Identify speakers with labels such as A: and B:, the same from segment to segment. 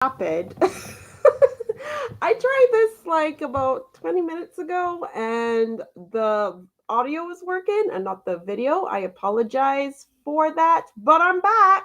A: Happened. I tried this like about 20 minutes ago and the audio was working and not the video. I apologize for that, but I'm back.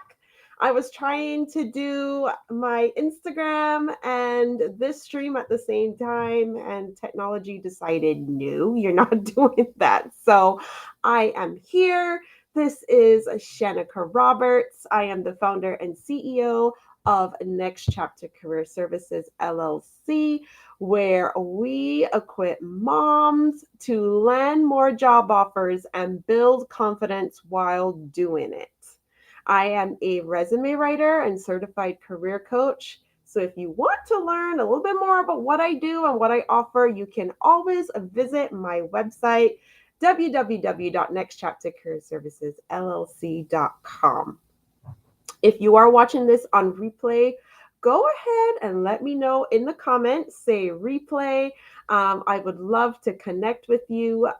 A: I was trying to do my Instagram and this stream at the same time, and technology decided no, you're not doing that. So I am here. This is Shanika Roberts. I am the founder and CEO of Next Chapter Career Services LLC, where we equip moms to land more job offers and build confidence while doing it. I am a resume writer and certified career coach. So if you want to learn a little bit more about what I do and what I offer, you can always visit my website, www.nextchaptercareerservicesllc.com. If you are watching this on replay, go ahead and let me know in the comments. Say replay. I would love to connect with you,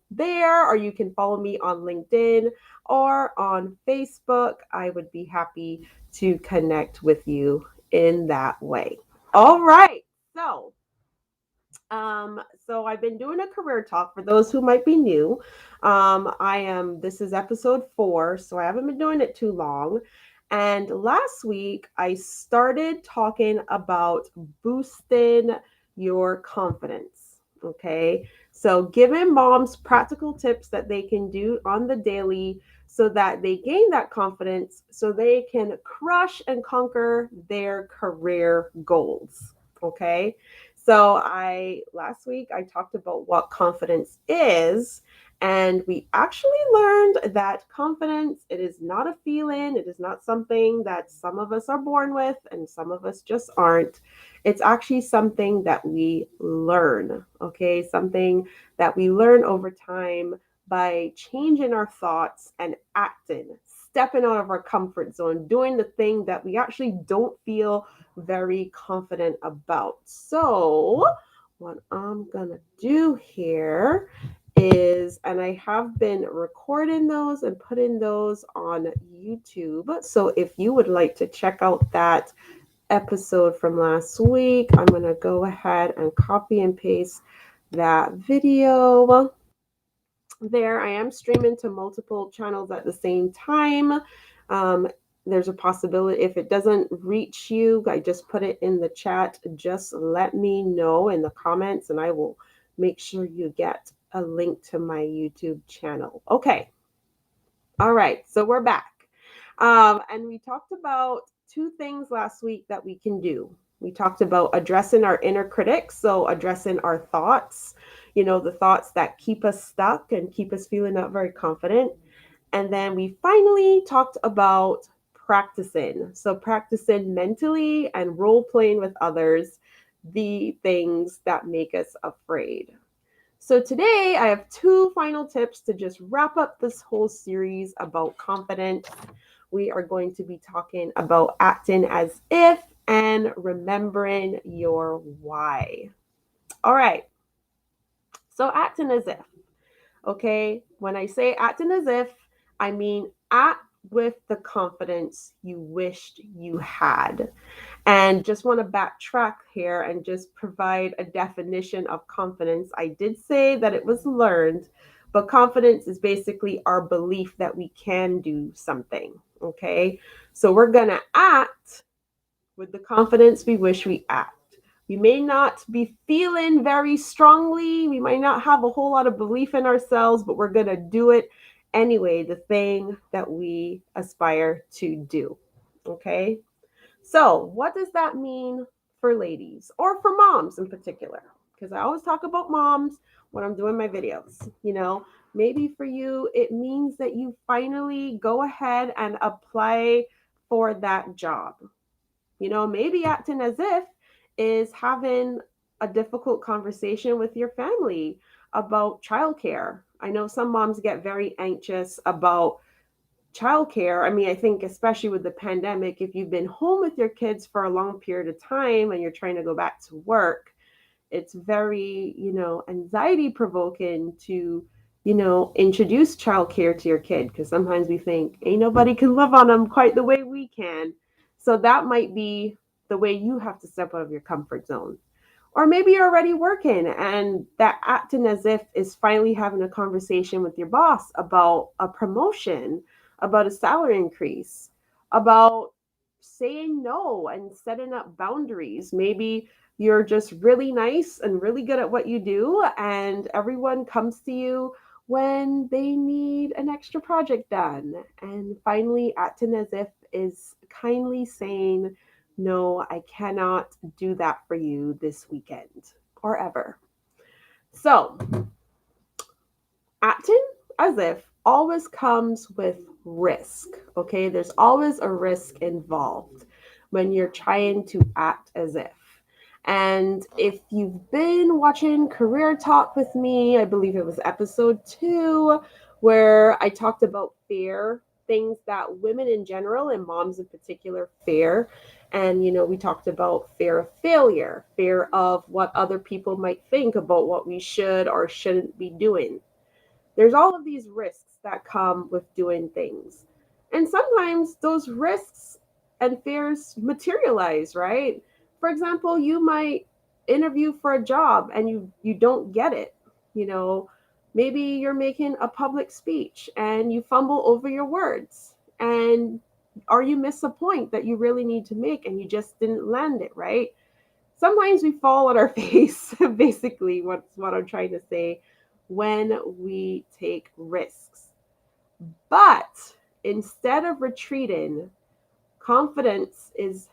A: there, or you can follow me on LinkedIn or on Facebook. I would be happy to connect with you in that way. All right. So, so I've been doing a career talk for those who might be new. This is episode 4, so I haven't been doing it too long. And last week I started talking about boosting your confidence. Okay. So giving moms practical tips that they can do on the daily so that they gain that confidence so they can crush and conquer their career goals. Okay. So I last week I talked about what confidence is, and we actually learned that confidence, it is not a feeling, it is not something that some of us are born with and some of us just aren't. It's actually something that we learn, okay? Something that we learn over time by changing our thoughts and acting, stepping out of our comfort zone, doing the thing that we actually don't feel very confident about. So, what I'm gonna do here is, and I have been recording those and putting those on YouTube. So, if you would like to check out that episode from last week, I'm gonna go ahead and copy and paste that video there. I am streaming to multiple channels at the same time. Um, there's a possibility if it doesn't reach you, I just put it in the chat. Just let me know in the comments and I will make sure you get a link to my YouTube channel. Okay. All right. So we're back. And we talked about 2 things last week that we can do. We talked about addressing our inner critics, so addressing our thoughts, the thoughts that keep us stuck and keep us feeling not very confident. And then we finally talked about practicing. So practicing mentally and role playing with others, the things that make us afraid. So today I have 2 final tips to just wrap up this whole series about confidence. We are going to be talking about acting as if and remembering your why. All right. So acting as if. Okay. When I say acting as if, I mean act with the confidence you wished you had. And just want to backtrack here and just provide a definition of confidence. I did say that it was learned, but confidence is basically our belief that we can do something. Okay. So we're going to act with the confidence we wish we act. We may not be feeling very strongly. We might not have a whole lot of belief in ourselves, but we're going to do it anyway, the thing that we aspire to do. Okay. So, what does that mean for ladies or for moms in particular? Because I always talk about moms when I'm doing my videos. Maybe for you, it means that you finally go ahead and apply for that job. Maybe acting as if is having a difficult conversation with your family about childcare. I know some moms get very anxious about childcare. I mean, I think especially with the pandemic, if you've been home with your kids for a long period of time and you're trying to go back to work, it's very, anxiety provoking to, introduce childcare to your kid because sometimes we think ain't nobody can love on them quite the way we can. So that might be the way you have to step out of your comfort zone. Or maybe you're already working and that acting as if is finally having a conversation with your boss about a promotion, about a salary increase, about saying no and setting up boundaries. Maybe you're just really nice and really good at what you do, and everyone comes to you when they need an extra project done. And finally, acting as if is kindly saying, no, I cannot do that for you this weekend or ever. So, acting as if always comes with risk. Okay, there's always a risk involved when you're trying to act as if. And if you've been watching Career Talk with me, I believe it was episode 2, where I talked about fear, things that women in general and moms in particular fear. And, we talked about fear of failure, fear of what other people might think about what we should or shouldn't be doing. There's all of these risks that come with doing things. And sometimes those risks and fears materialize, right? For example, you might interview for a job and you don't get it. You know, maybe you're making a public speech and you fumble over your words, and or you miss a point that you really need to make and you just didn't land it, right? Sometimes we fall on our face, basically, what I'm trying to say, when we take risks. But instead of retreating, confidence is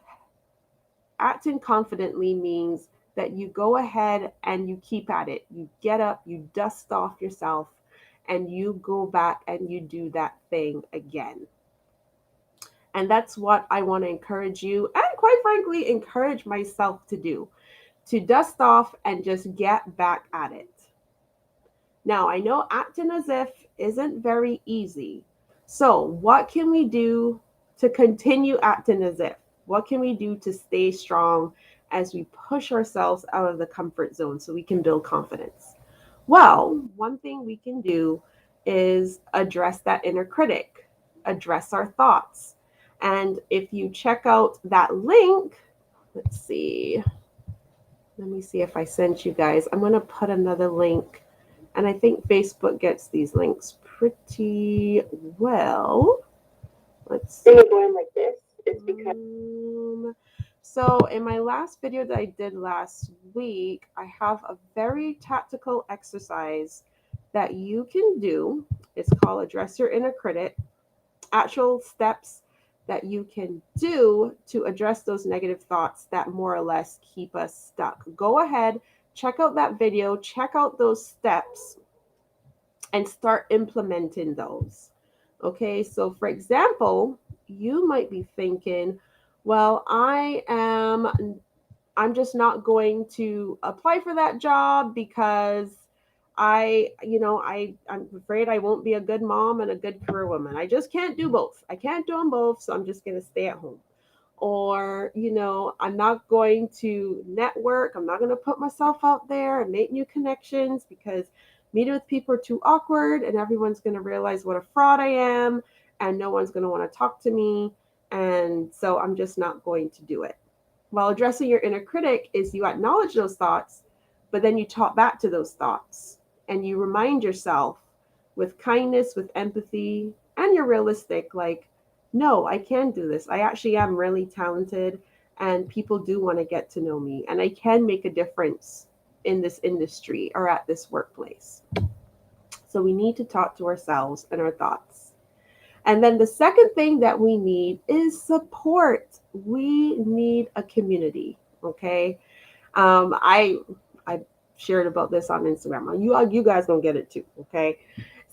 A: acting confidently means that you go ahead and you keep at it. You get up, you dust off yourself, and you go back and you do that thing again. And that's what I want to encourage you, and quite frankly, encourage myself to dust off and just get back at it. Now, I know acting as if isn't very easy. So, what can we do to continue acting as if? What can we do to stay strong as we push ourselves out of the comfort zone so we can build confidence? Well, one thing we can do is address that inner critic, address our thoughts. And if you check out that link, let's see, let me see if I sent you guys. I'm going to put another link. And I think Facebook gets these links pretty well. Let's see.
B: Going like this is because
A: So, in my last video that I did last week, I have a very tactical exercise that you can do. It's called Address Your Inner Critic. Actual steps that you can do to address those negative thoughts that more or less keep us stuck. Go ahead, check out that video, check out those steps, and start implementing those. Okay, so for example, you might be thinking, well, I'm just not going to apply for that job because I'm afraid I won't be a good mom and a good career woman. I just can't do both. I can't do them both, so I'm just going to stay at home. Or, I'm not going to network. I'm not going to put myself out there and make new connections because meeting with people are too awkward and everyone's going to realize what a fraud I am and no one's going to want to talk to me. And so I'm just not going to do it. While addressing your inner critic is you acknowledge those thoughts, but then you talk back to those thoughts and you remind yourself with kindness, with empathy, and you're realistic, like, no, I can do this. I actually am really talented and people do want to get to know me and I can make a difference in this industry or at this workplace. So we need to talk to ourselves and our thoughts. And then the second thing that we need is support. We need a community. Okay. I shared about this on Instagram. You guys gonna get it too. Okay.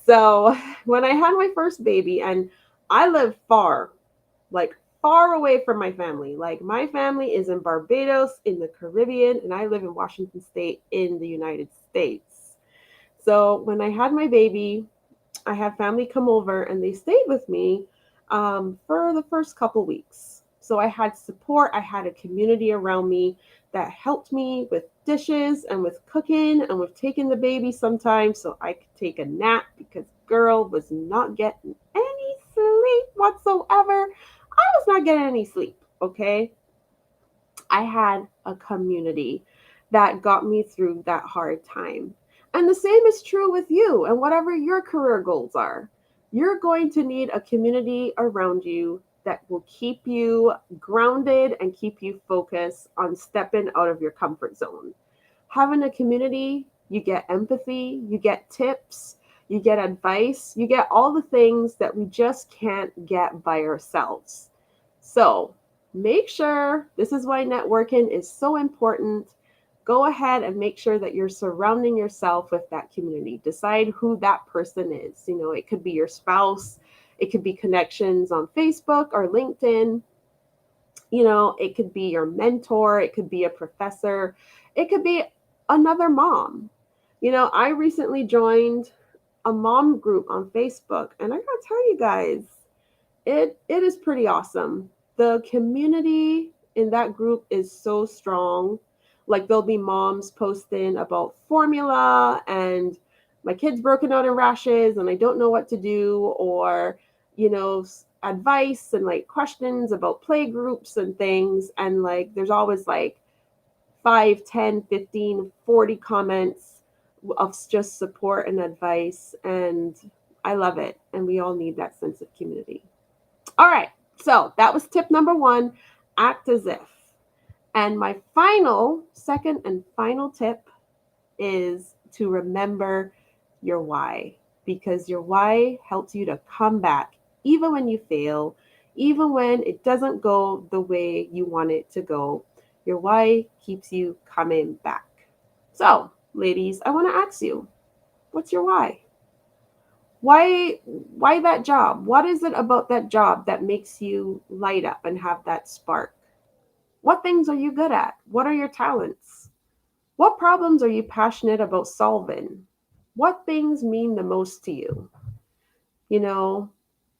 A: So when I had my first baby, and I live far, like far away from my family. Like my family is in Barbados in the Caribbean, and I live in Washington State in the United States. So when I had my baby, I had family come over and they stayed with me for the first couple weeks. So I had support, I had a community around me that helped me with dishes and with cooking and with taking the baby sometimes so I could take a nap because girl was not getting any sleep whatsoever. I was not getting any sleep, okay? I had a community that got me through that hard time. And the same is true with you and whatever your career goals are. You're going to need a community around you that will keep you grounded and keep you focused on stepping out of your comfort zone. Having a community, you get empathy, you get tips, you get advice, you get all the things that we just can't get by ourselves. So make sure this is why networking is so important. Go ahead and make sure that you're surrounding yourself with that community. Decide who that person is. It could be your spouse, it could be connections on Facebook or LinkedIn. It could be your mentor, it could be a professor, it could be another mom. I recently joined a mom group on Facebook, and I gotta tell you guys, it is pretty awesome. The community in that group is so strong. Like there'll be moms posting about formula and my kid's broken out in rashes and I don't know what to do, or advice and like questions about play groups and things. And like there's always like 5, 10, 15, 40 comments of just support and advice, and I love it, and we all need that sense of community. All right. So that was tip number 1, act as if. And my second and final tip is to remember your why, because your why helps you to come back even when you fail, even when it doesn't go the way you want it to go. Your why keeps you coming back. So, ladies, I want to ask you, what's your why? Why that job? What is it about that job that makes you light up and have that spark? What things are you good at? What are your talents? What problems are you passionate about solving? What things mean the most to you? You know,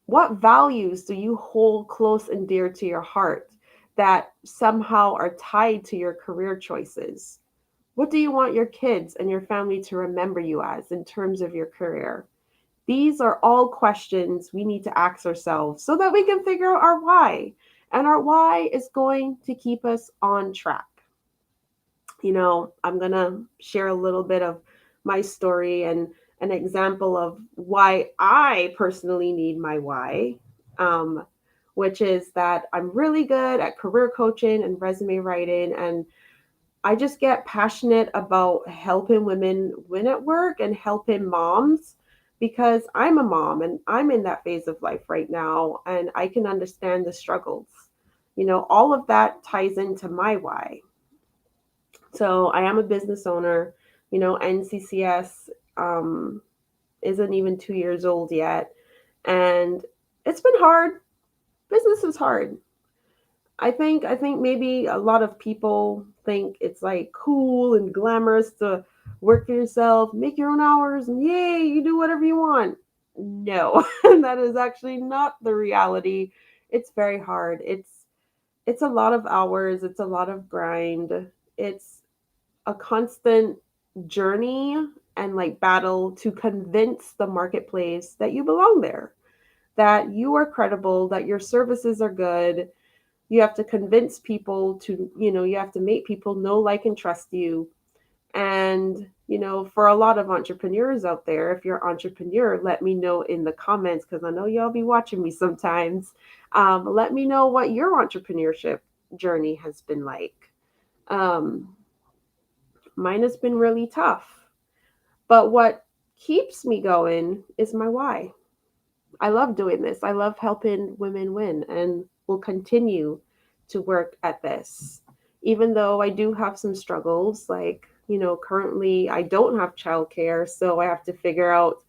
A: what values do you hold close and dear to your heart that somehow are tied to your career choices? What do you want your kids and your family to remember you as in terms of your career? These are all questions we need to ask ourselves so that we can figure out our why. And our why is going to keep us on track. I'm going to share a little bit of my story and an example of why I personally need my why, um, which is that I'm really good at career coaching and resume writing. And I just get passionate about helping women win at work and helping moms because I'm a mom and I'm in that phase of life right now and I can understand the struggles. All of that ties into my why. So I am a business owner. NCCS isn't even 2 years old yet. And it's been hard. Business is hard. I think maybe a lot of people think it's like cool and glamorous to work for yourself, make your own hours, and yay, you do whatever you want. No, that is actually not the reality. It's very hard. It's a lot of hours, it's a lot of grind. It's a constant journey and like battle to convince the marketplace that you belong there, that you are credible, that your services are good. You have to convince people to, you have to make people know, like, and trust you. And, for a lot of entrepreneurs out there, if you're an entrepreneur, let me know in the comments because I know y'all be watching me sometimes. Let me know what your entrepreneurship journey has been like. Um, Mine has been really tough. But what keeps me going is my why. I love doing this. I love helping women win and will continue to work at this. Even though I do have some struggles, like, currently I don't have childcare, so I have to figure out,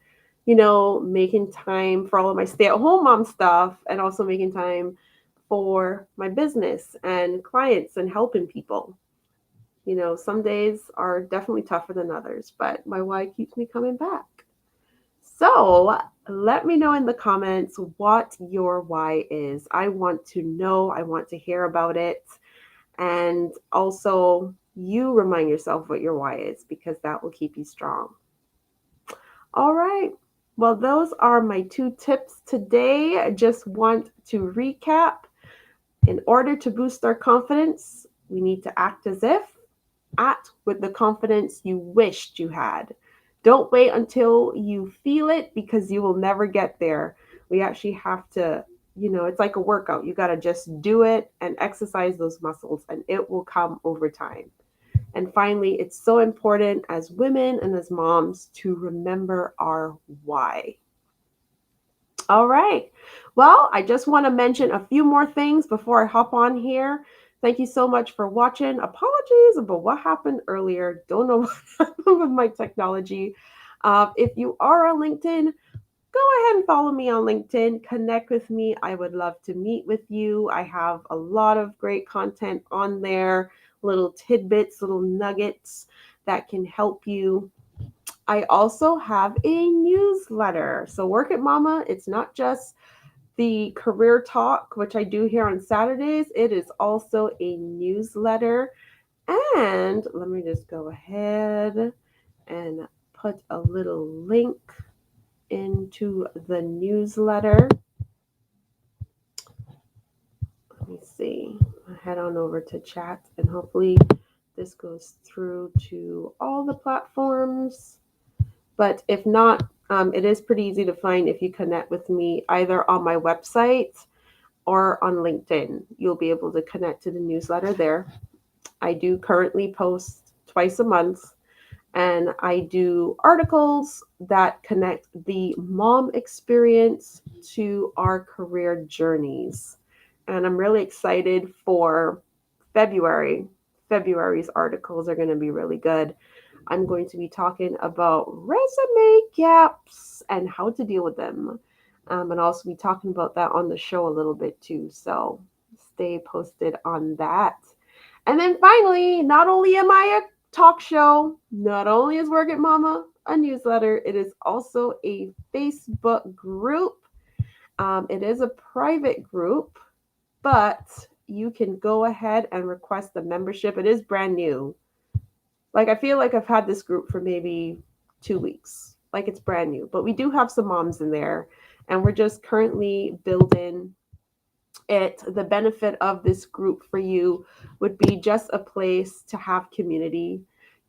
A: making time for all of my stay at home mom stuff and also making time for my business and clients and helping people. Some days are definitely tougher than others, but my why keeps me coming back. So let me know in the comments what your why is. I want to know, I want to hear about it. And also, you remind yourself what your why is because that will keep you strong. All right. Well, those are my 2 tips today. I just want to recap. In order to boost our confidence, We need to act as if, act with the confidence you wished you had. Don't wait until you feel it because you will never get there. We actually have to, it's like a workout. You got to just do it and exercise those muscles, and it will come over time. And finally, it's so important as women and as moms to remember our why. All right. Well, I just want to mention a few more things before I hop on here. Thank you so much for watching. Apologies about what happened earlier. Don't know what happened with my technology. If you are on LinkedIn, go ahead and follow me on LinkedIn. Connect with me. I would love to meet with you. I have a lot of great content on there, little tidbits, little nuggets that can help you. I also have a newsletter. So, Work It Mama, it's not just the career talk, which I do here on Saturdays, it is also a newsletter. And let me just go ahead and put a little link into the newsletter. Let me see. Head on over to chat and hopefully this goes through to all the platforms. But if not, it is pretty easy to find if you connect with me either on my website or on LinkedIn. You'll be able to connect to the newsletter there. I do currently post twice a month, and I do articles that connect the mom experience to our career journeys. And I'm really excited for February. February's articles are going to be really good. I'm going to be talking about resume gaps and how to deal with them. And also be talking about that on the show a little bit too. So stay posted on that. And then finally, not only am I a talk show, not only is Work It Mama a newsletter, it is also a Facebook group. It is a private group, but you can go ahead and request the membership. It is brand new. Like, I feel like I've had this group for maybe 2 weeks. Like, it's brand new. But we do have some moms in there, and we're just currently building it. The benefit of this group for you would be just a place to have community,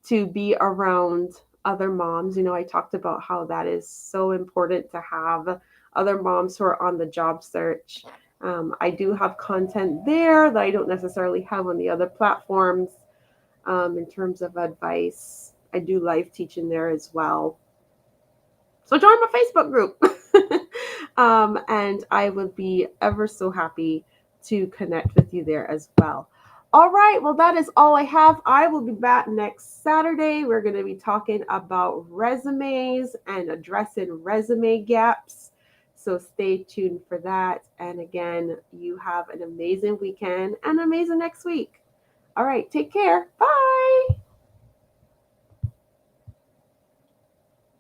A: to be around other moms. I talked about how that is so important to have other moms who are on the job search. I do have content there that I don't necessarily have on the other platforms in terms of advice. I do live teaching there as well. So join my Facebook group. And I would be ever so happy to connect with you there as well. All right, well, that is all I have. I will be back next Saturday. We're going to be talking about resumes and addressing resume gaps. So stay tuned for that. And again, you have an amazing weekend and amazing next week. All right, take care. Bye.